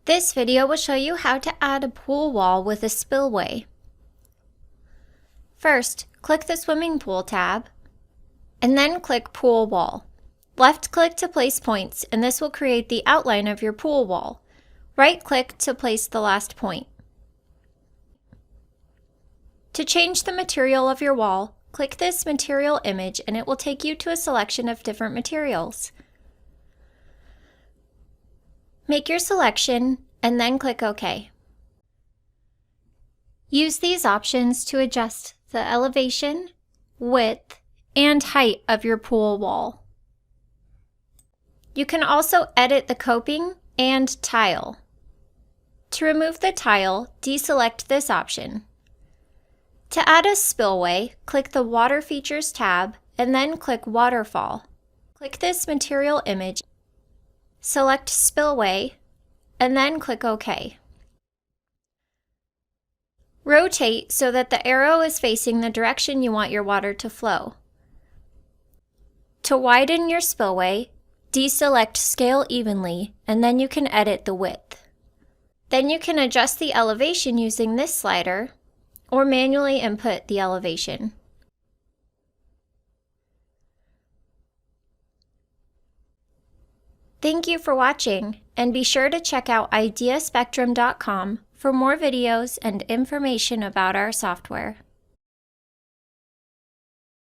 This video will show you how to add a pool wall with a spillway. First, click the Swimming Pool tab, and then click Pool Wall. Left-click to place points, and this will create the outline of your pool wall. Right-click to place the last point. To change the material of your wall, click this material image and it will take you to a selection of different materials. Make your selection and then click OK. Use these options to adjust the elevation, width, and height of your pool wall. You can also edit the coping and tile. To remove the tile, deselect this option. To add a spillway, click the Water Features tab and then click Waterfall. Click this material image, select Spillway, and then click OK. Rotate so that the arrow is facing the direction you want your water to flow. To widen your spillway, deselect Scale Evenly, and then you can edit the width. Then you can adjust the elevation using this slider, or manually input the elevation. Thank you for watching, and be sure to check out ideaspectrum.com for more videos and information about our software.